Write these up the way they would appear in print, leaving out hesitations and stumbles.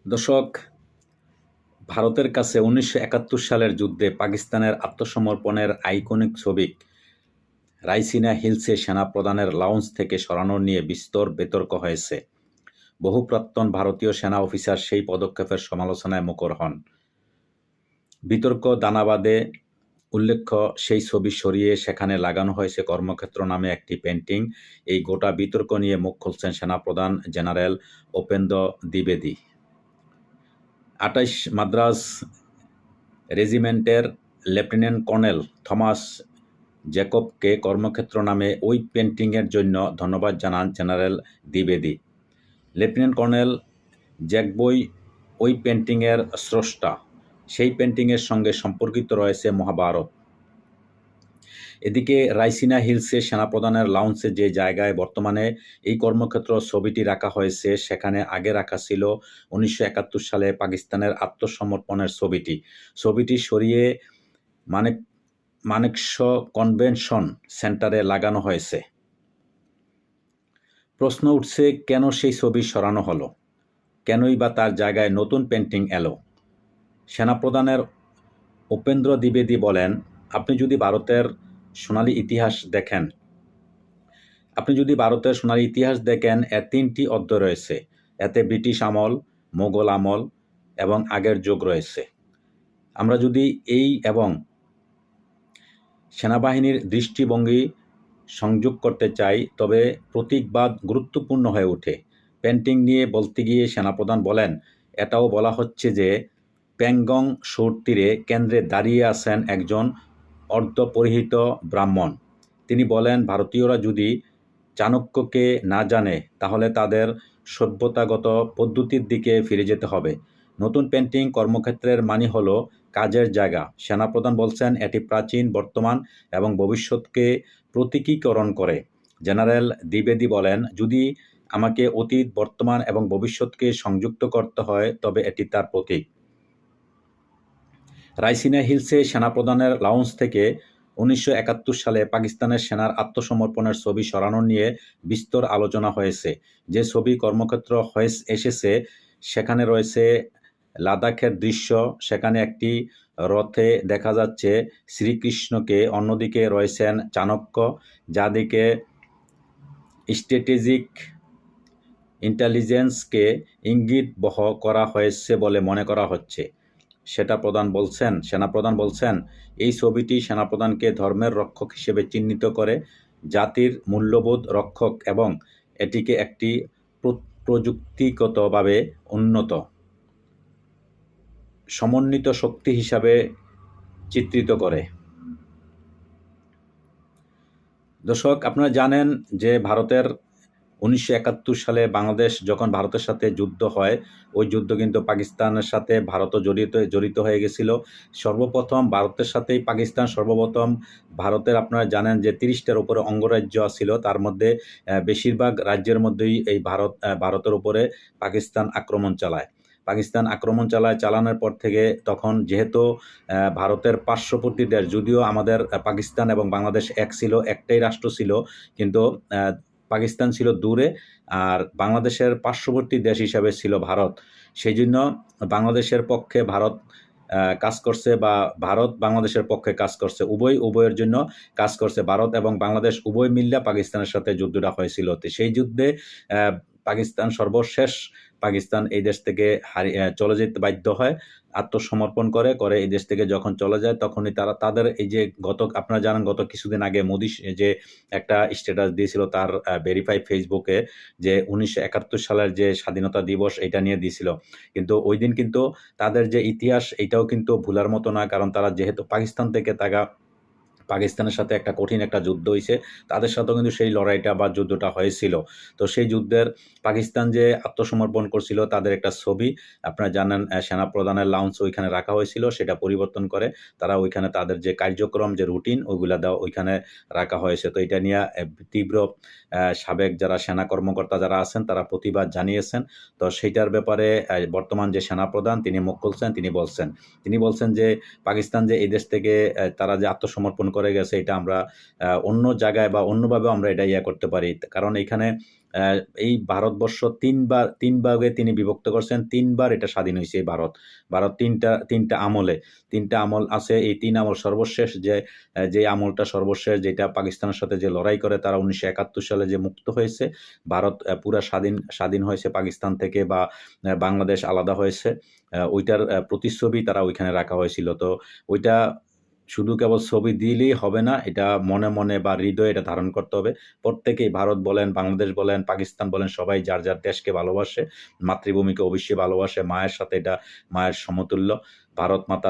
দর্শক, ভারতের কাছে ১৯৭১ সালের যুদ্ধে পাকিস্তানের আত্মসমর্পণের আইকনিক ছবি রাইসিনা হিলসে সেনাপ্রধানের লাউঞ্জ থেকে সরানো নিয়ে বিস্তর বিতর্ক হয়েছে। বহু প্রাক্তন ভারতীয় সেনা অফিসার সেই পদক্ষেপের সমালোচনায় মুখর হন। বিতর্ক দানা বাঁধে। উল্লেখ্য, সেই ছবি সরিয়ে সেখানে লাগানো হয়েছে কর্মক্ষেত্র নামে একটি পেন্টিং। এই গোটা বিতর্ক নিয়ে মুখ খুলছেন সেনাপ্রধান জেনারেল উপেন্দ্র দ্বিবেদী। ২৮ মাদ্রাজ রেজিমেন্টের লেফটেন্যান্ট কর্নেল থমাস জ্যাকবকে কর্মক্ষেত্র নামে ওই পেন্টিংয়ের জন্য ধন্যবাদ জানান জেনারেল দ্বিবেদী। লেফটেন্যান্ট কর্নেল জ্যাকবই ওই পেন্টিংয়ের স্রষ্টা। সেই পেন্টিংয়ের সঙ্গে সম্পর্কিত রয়েছে মহাভারত। এদিকে রাইসিনা হিলসে সেনাপ্রধানের লাউঞ্জে যে জায়গায় বর্তমানে এই কর্মক্ষেত্র ছবিটি রাখা হয়েছে, সেখানে আগে রাখা ছিল ১৯৭১ সালে পাকিস্তানের আত্মসমর্পণের ছবিটি সরিয়ে মানেকশ কনভেনশন সেন্টারে লাগানো হয়েছে। প্রশ্ন উঠছে, কেন সেই ছবি সরানো হলো? কেনই বা তার জায়গায় নতুন পেন্টিং এলো? সেনাপ্রধানের উপেন্দ্র দ্বিবেদী বলেন, আপনি যদি ভারতের সোনালী ইতিহাস দেখেন, এর ৩টি অধ্যায় রয়েছে। এতে ব্রিটিশ আমল, মোগল আমল এবং আগের যুগ রয়েছে। আমরা যদি এই এবং সেনাবাহিনীর দৃষ্টিভঙ্গি সংযোগ করতে চাই, তবে প্রতীকবাদ গুরুত্বপূর্ণ হয়ে ওঠে। পেন্টিং নিয়ে বলতে গিয়ে সেনাপ্রধান বলেন, এটাও বলা হচ্ছে যে প্যাংগং সুর তীরে কেন্দ্রে দাঁড়িয়ে আছেন একজন অর্ধপরিহিত ব্রাহ্মণ। তিনি বলেন, ভারতীয়রা যদি চাণক্যকে না জানে, তাহলে তাদের সভ্যতাগত পদ্ধতির দিকে ফিরে যেতে হবে। নতুন পেন্টিং কর্মক্ষেত্রের মানে হলো কাজের জায়গা। সেনাপ্রধান বলছেন, এটি প্রাচীন, বর্তমান এবং ভবিষ্যৎকে প্রতীকীকরণ করে। জেনারেল দ্বিবেদী বলেন, যদি আমাকে অতীত, বর্তমান এবং ভবিষ্যৎকে সংযুক্ত করতে হয়, তবে এটি তার প্রতীক। রাইসিনা হিলসে সেনাপ্রধানের লাউঞ্জ থেকে ১৯৭১ সালে পাকিস্তানের সেনার আত্মসমর্পণের ছবি সরানো নিয়ে বিস্তর আলোচনা হয়েছে। যে ছবি কর্মক্ষেত্র এসেছে, সেখানে রয়েছে লাদাখের দৃশ্য। সেখানে একটি রথে দেখা যাচ্ছে শ্রীকৃষ্ণকে, অন্যদিকে রয়েছেন চাণক্য, যাদিকে স্ট্র্যাটেজিক ইন্টেলিজেন্সকে ইঙ্গিতবহ করা হয়েছে বলে মনে করা হচ্ছে। সেনাপ্রধান বলছেন, এই ছবিটি সেনাপ্রধানকে ধর্মের রক্ষক হিসেবে চিহ্নিত করে, জাতির মূল্যবোধ রক্ষক এবং এটিকে একটি প্রযুক্তিগতভাবে উন্নত, সমন্বিত শক্তি হিসাবে চিত্রিত করে। দর্শক, আপনারা জানেন যে ভারতের ১৯৭১ সালে বাংলাদেশ যখন ভারতের সাথে যুদ্ধ হয়, ওই যুদ্ধ কিন্তু পাকিস্তানের সাথে ভারতও জড়িত হয়ে গেছিল। সর্বপ্রথম ভারতের আপনারা জানেন যে ৩০টার উপরে অঙ্গরাজ্য ছিল। তার মধ্যে বেশিরভাগ রাজ্যের মধ্যেই এই ভারতের উপরে পাকিস্তান আক্রমণ চালানোর পর থেকে, তখন যেহেতু ভারতের পার্শ্ববর্তী দেশ, যদিও আমাদের পাকিস্তান এবং বাংলাদেশ একটাই রাষ্ট্র ছিল, কিন্তু পাকিস্তান ছিল দূরে আর বাংলাদেশের পার্শ্ববর্তী দেশ হিসাবে ছিল ভারত। সেই জন্য বাংলাদেশের পক্ষে ভারত কাজ করছে, বা ভারত বাংলাদেশের পক্ষে কাজ করছে, উভয়ের জন্য কাজ করছে। ভারত এবং বাংলাদেশ উভয় মিল্লা পাকিস্তানের সাথে যুদ্ধটা হয়েছিল। সেই যুদ্ধে পাকিস্তান এই দেশ থেকে চলে যেতে বাধ্য হয়, আত্মসমর্পণ করে এই দেশ থেকে যখন চলে যায়, তখনই তাদের এই যে আপনারা জানেন গত কিছুদিন আগে মোদি যে একটা স্ট্যাটাস দিয়েছিল তার ভেরিফাই ফেসবুকে, যে ১৯৭১ সালের যে স্বাধীনতা দিবস এটা নিয়ে দিয়েছিল। কিন্তু ওই দিন কিন্তু তাদের যে ইতিহাস, এটাও কিন্তু ভুলার মতো নয়, কারণ তারা যেহেতু পাকিস্তানের সাথে একটা কঠিন একটা যুদ্ধ হয়েছে, তাদের সাথেও কিন্তু সেই লড়াইটা বা যুদ্ধটা হয়েছিল। তো সেই যুদ্ধের পাকিস্তান যে আত্মসমর্পণ করছিল, তাদের একটা ছবি আপনারা জানেন সেনাপ্রধানের লাউঞ্জ ওইখানে রাখা হয়েছিল। সেটা পরিবর্তন করে তারা ওইখানে তাদের যে কার্যক্রম, যে রুটিন, ওইগুলা ওইখানে রাখা হয়েছে। তো এটা নিয়ে তীব্র সাবেক যারা সেনা কর্মকর্তা যারা আছেন, তারা প্রতিবাদ জানিয়েছেন। তো সেইটার ব্যাপারে বর্তমান যে সেনাপ্রধান তিনি মুখ খুলছেন, তিনি বলছেন যে পাকিস্তান যে এই দেশ থেকে তারা যে আত্মসমর্পণ করে গেছে, এটা আমরা অন্য জায়গায় বা অন্যভাবে আমরা এটা করতে পারি, কারণ এখানে এই ভারতবর্ষ তিন ভাগে তিনি বিভক্ত করছেন, ৩ বার এটা স্বাধীন হইছে এই ভারত। ভারত ৩টা আমলে, ৩টা আমল আছে। এই ৩ আমল সর্বশেষ যে আমলটা সর্বশেষ যেটা পাকিস্তানের সাথে যে লড়াই করে তারা ১৯৭১ সালে যে মুক্ত হয়েছে, ভারত পুরা স্বাধীন হয়েছে পাকিস্তান থেকে, বা বাংলাদেশ আলাদা হয়েছে, ওইটার প্রতিচ্ছবি তারা ওইখানে রাখা হয়েছিল। তো ওইটা শুধু কেবল ছবি দিলেই হবে না, এটা মনে, মনে বা হৃদয়ে এটা ধারণ করতে হবে। প্রত্যেকেই ভারত বলেন, বাংলাদেশ বলেন, পাকিস্তান বলেন, সবাই যার দেশকে ভালোবাসে, মাতৃভূমিকে অবশ্যই ভালোবাসে। মায়ের সাথে এটা মায়ের সমতুল্য। ভারত মাতা,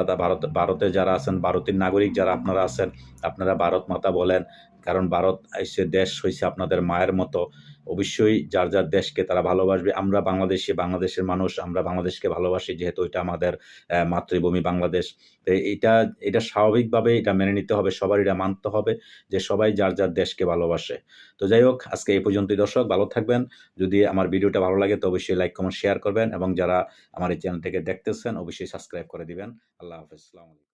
ভারতে যারা আছেন, ভারতের নাগরিক যারা আপনারা আছেন, আপনারা ভারত মাতা বলেন। কারণ ভারত দেশ হইছে আপনাদের মায়ের মতো। অবশ্যই যার দেশকে তারা ভালোবাসবে। আমরা বাংলাদেশি, বাংলাদেশের মানুষ, আমরা বাংলাদেশকে ভালোবাসি যেহেতু এটা আমাদের মাতৃভূমি বাংলাদেশ। তো এটা স্বাভাবিকভাবে এটা মেনে নিতে হবে, সবার এটা মানতে হবে যে সবাই যার দেশকে ভালোবাসে। তো যাই হোক, আজকে এই পর্যন্তই দর্শক, ভালো থাকবেন। যদি আমার ভিডিওটা ভালো লাগে তো অবশ্যই লাইক, কমেন্ট, শেয়ার করবেন, এবং যারা আমার এই চ্যানেলটাকে দেখতেছেন অবশ্যই সাবস্ক্রাইব করে দিবেন। আল্লাহ হাফেজ। আসসালামু আলাইকুম।